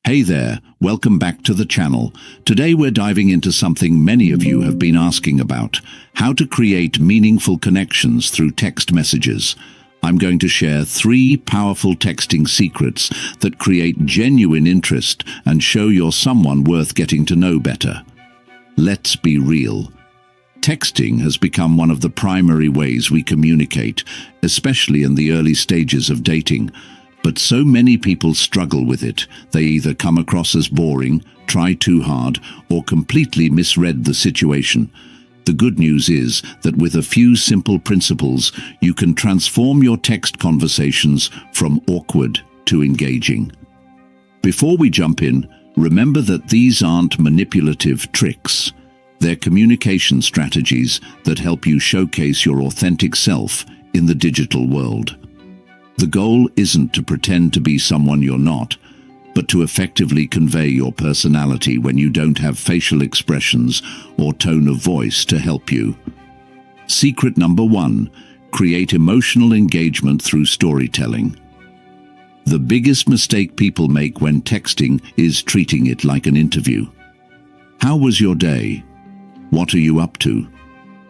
Hey there, welcome back to the channel. Today we're diving into something many of you have been asking about: how to create meaningful connections through text messages. I'm going to share 3 powerful texting secrets that create genuine interest and show you're someone worth getting to know better. Let's be real. Texting has become one of the primary ways we communicate, especially in the early stages of dating. But so many people struggle with it. They either come across as boring, try too hard, or completely misread the situation. The good news is that with a few simple principles, you can transform your text conversations from awkward to engaging. Before we jump in, remember that these aren't manipulative tricks. They're communication strategies that help you showcase your authentic self in the digital world. The goal isn't to pretend to be someone you're not, but to effectively convey your personality when you don't have facial expressions or tone of voice to help you. Secret number 1: create emotional engagement through storytelling. The biggest mistake people make when texting is treating it like an interview. How was your day? What are you up to?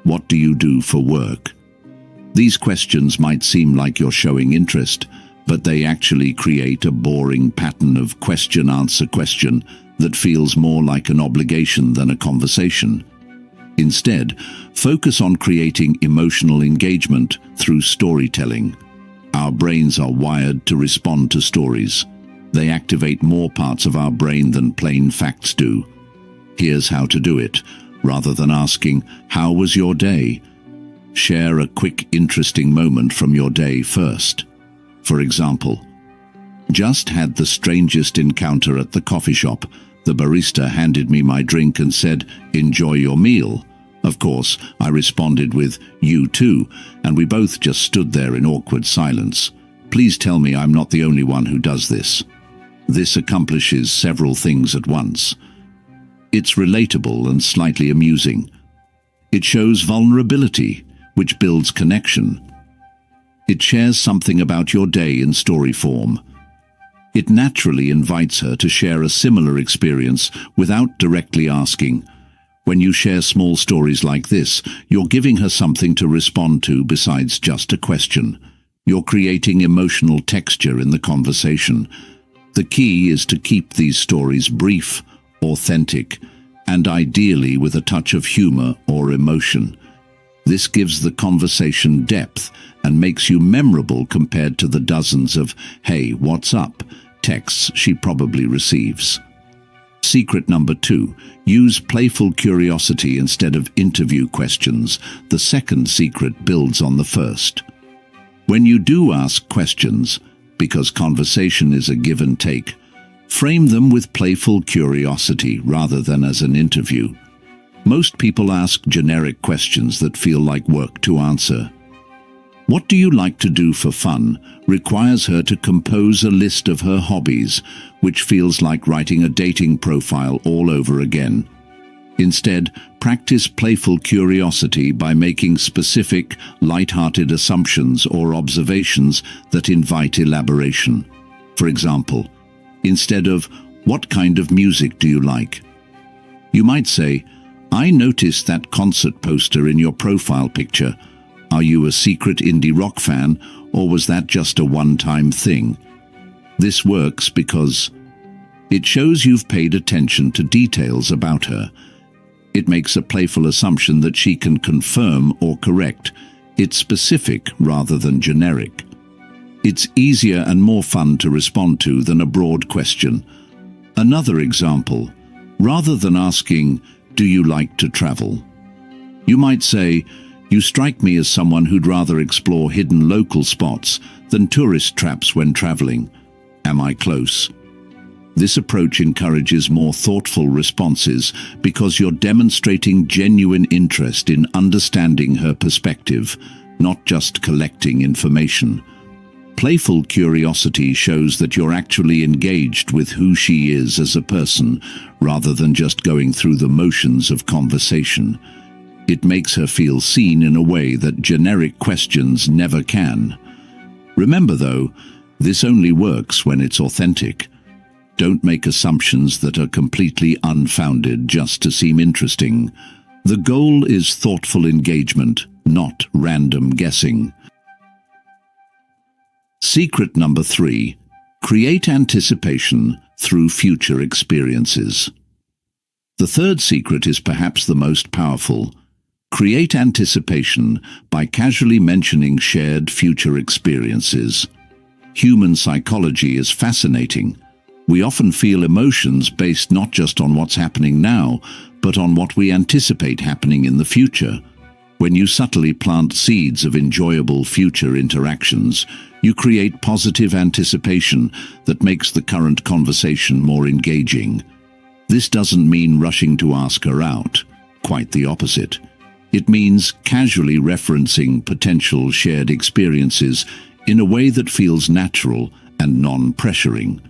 What do you do for work? These questions might seem like you're showing interest, but they actually create a boring pattern of question-answer-question that feels more like an obligation than a conversation. Instead, focus on creating emotional engagement through storytelling. Our brains are wired to respond to stories. They activate more parts of our brain than plain facts do. Here's how to do it. Rather than asking, "How was your day?" share a quick, interesting moment from your day first. For example, "Just had the strangest encounter at the coffee shop. The barista handed me my drink and said, 'Enjoy your meal.' Of course, I responded with, 'You too,' and we both just stood there in awkward silence. Please tell me I'm not the only one who does this." This accomplishes several things at once. It's relatable and slightly amusing. It shows vulnerability, which builds connection. It shares something about your day in story form. It naturally invites her to share a similar experience without directly asking. When you share small stories like this, you're giving her something to respond to besides just a question. You're creating emotional texture in the conversation. The key is to keep these stories brief, authentic, and ideally with a touch of humor or emotion. This gives the conversation depth and makes you memorable compared to the dozens of "Hey, what's up?" texts she probably receives. Secret number 2: use playful curiosity instead of interview questions. The second secret builds on the first. When you do ask questions, because conversation is a give and take, frame them with playful curiosity rather than as an interview. Most people ask generic questions that feel like work to answer. "What do you like to do for fun?" requires her to compose a list of her hobbies, which feels like writing a dating profile all over again. Instead, practice playful curiosity by making specific, light-hearted assumptions or observations that invite elaboration. For example, instead of "What kind of music do you like?" you might say, "I noticed that concert poster in your profile picture. Are you a secret indie rock fan, or was that just a one-time thing?" This works because it shows you've paid attention to details about her. It makes a playful assumption that she can confirm or correct. It's specific rather than generic. It's easier and more fun to respond to than a broad question. Another example: rather than asking, "Do you like to travel?" you might say, "You strike me as someone who'd rather explore hidden local spots than tourist traps when traveling. Am I close?" This approach encourages more thoughtful responses because you're demonstrating genuine interest in understanding her perspective, not just collecting information. Playful curiosity shows that you're actually engaged with who she is as a person, rather than just going through the motions of conversation. It makes her feel seen in a way that generic questions never can. Remember though, this only works when it's authentic. Don't make assumptions that are completely unfounded just to seem interesting. The goal is thoughtful engagement, not random guessing. Secret number 3. Create anticipation through future experiences. The third secret is perhaps the most powerful. Create anticipation by casually mentioning shared future experiences. Human psychology is fascinating. We often feel emotions based not just on what's happening now, but on what we anticipate happening in the future. When you subtly plant seeds of enjoyable future interactions, you create positive anticipation that makes the current conversation more engaging. This doesn't mean rushing to ask her out. Quite the opposite. It means casually referencing potential shared experiences in a way that feels natural and non-pressuring.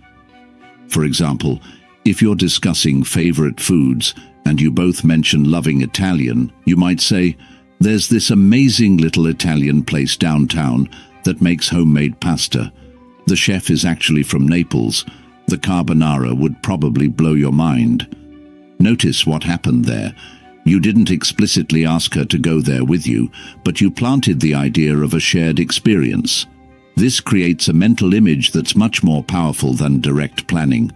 For example, if you're discussing favorite foods and you both mention loving Italian, you might say, "There's this amazing little Italian place downtown that makes homemade pasta. The chef is actually from Naples. The carbonara would probably blow your mind." Notice what happened there. You didn't explicitly ask her to go there with you, but you planted the idea of a shared experience. This creates a mental image that's much more powerful than direct planning.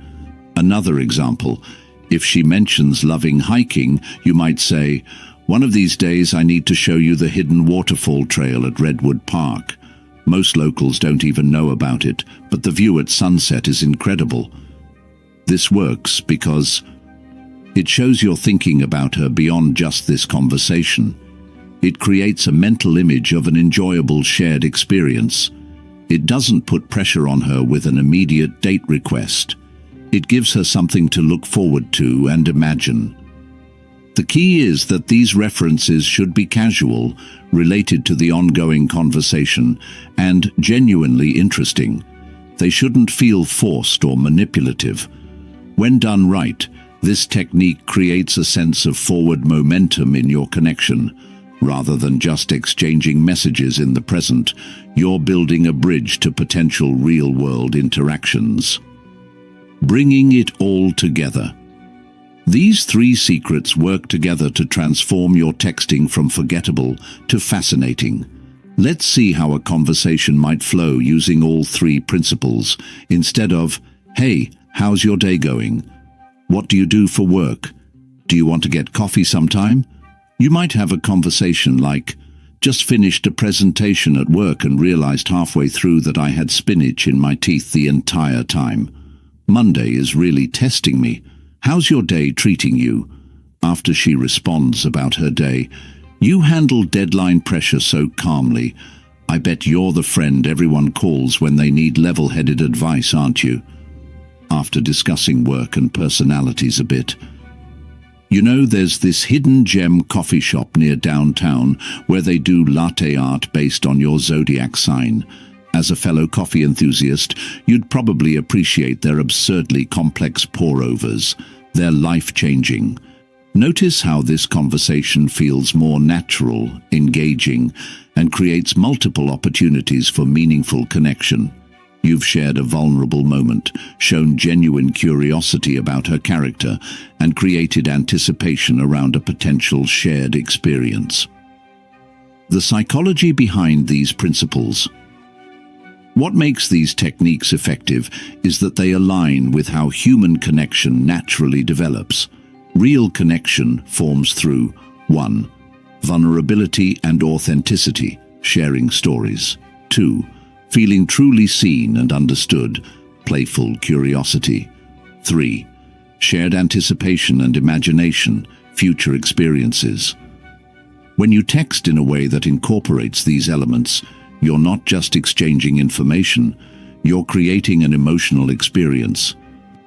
Another example, if she mentions loving hiking, you might say, "One of these days I need to show you the hidden waterfall trail at Redwood Park. Most locals don't even know about it, but the view at sunset is incredible." This works because it shows you're thinking about her beyond just this conversation. It creates a mental image of an enjoyable shared experience. It doesn't put pressure on her with an immediate date request. It gives her something to look forward to and imagine. The key is that these references should be casual, related to the ongoing conversation, and genuinely interesting. They shouldn't feel forced or manipulative. When done right, this technique creates a sense of forward momentum in your connection. Rather than just exchanging messages in the present, you're building a bridge to potential real-world interactions. Bringing it all together. These 3 secrets work together to transform your texting from forgettable to fascinating. Let's see how a conversation might flow using all 3 principles, instead of, "Hey, how's your day going? What do you do for work? Do you want to get coffee sometime?" You might have a conversation like, "Just finished a presentation at work and realized halfway through that I had spinach in my teeth the entire time. Monday is really testing me. How's your day treating you?" After she responds about her day, "You handle deadline pressure so calmly. I bet you're the friend everyone calls when they need level-headed advice, aren't you?" After discussing work and personalities a bit, "You know, there's this hidden gem coffee shop near downtown where they do latte art based on your zodiac sign. As a fellow coffee enthusiast, you'd probably appreciate their absurdly complex pour-overs. They're life-changing." Notice how this conversation feels more natural, engaging, and creates multiple opportunities for meaningful connection. You've shared a vulnerable moment, shown genuine curiosity about her character, and created anticipation around a potential shared experience. The psychology behind these principles. What makes these techniques effective is that they align with how human connection naturally develops. Real connection forms through 1. Vulnerability and authenticity, sharing stories. 2. Feeling truly seen and understood, playful curiosity. 3. Shared anticipation and imagination, future experiences. When you text in a way that incorporates these elements, you're not just exchanging information, you're creating an emotional experience.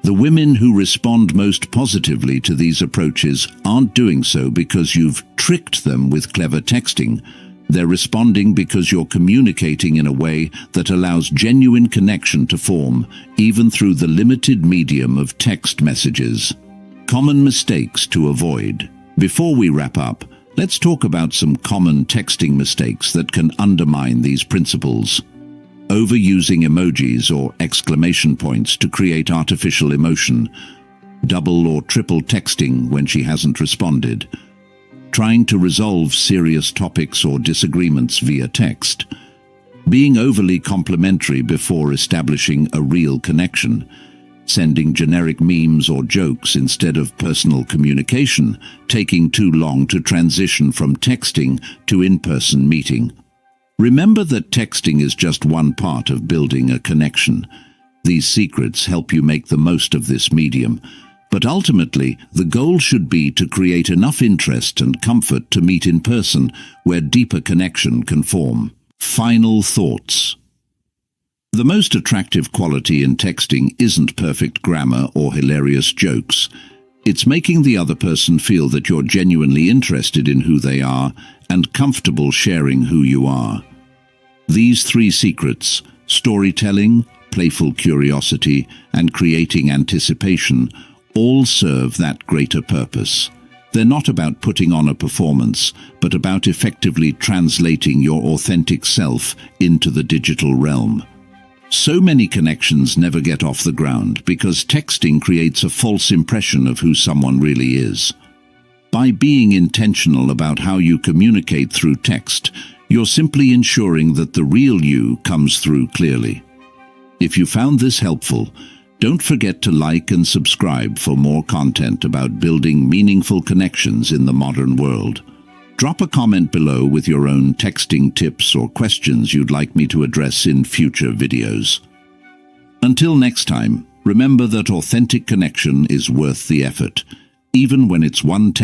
The women who respond most positively to these approaches aren't doing so because you've tricked them with clever texting. They're responding because you're communicating in a way that allows genuine connection to form, even through the limited medium of text messages. Common mistakes to avoid. Before we wrap up, let's talk about some common texting mistakes that can undermine these principles. overusing emojis or exclamation points to create artificial emotion, double or triple texting when she hasn't responded, trying to resolve serious topics or disagreements via text, being overly complimentary before establishing a real connection, sending generic memes or jokes instead of personal communication, taking too long to transition from texting to in-person meeting. Remember that texting is just one part of building a connection. These secrets help you make the most of this medium, but ultimately the goal should be to create enough interest and comfort to meet in person where deeper connection can form. Final thoughts. The most attractive quality in texting isn't perfect grammar or hilarious jokes. It's making the other person feel that you're genuinely interested in who they are and comfortable sharing who you are. These three secrets, storytelling, playful curiosity, and creating anticipation, all serve that greater purpose. They're not about putting on a performance, but about effectively translating your authentic self into the digital realm. So many connections never get off the ground because texting creates a false impression of who someone really is. By being intentional about how you communicate through text, you're simply ensuring that the real you comes through clearly. If you found this helpful, don't forget to like and subscribe for more content about building meaningful connections in the modern world. Drop a comment below with your own texting tips or questions you'd like me to address in future videos. Until next time, remember that authentic connection is worth the effort, even when it's one text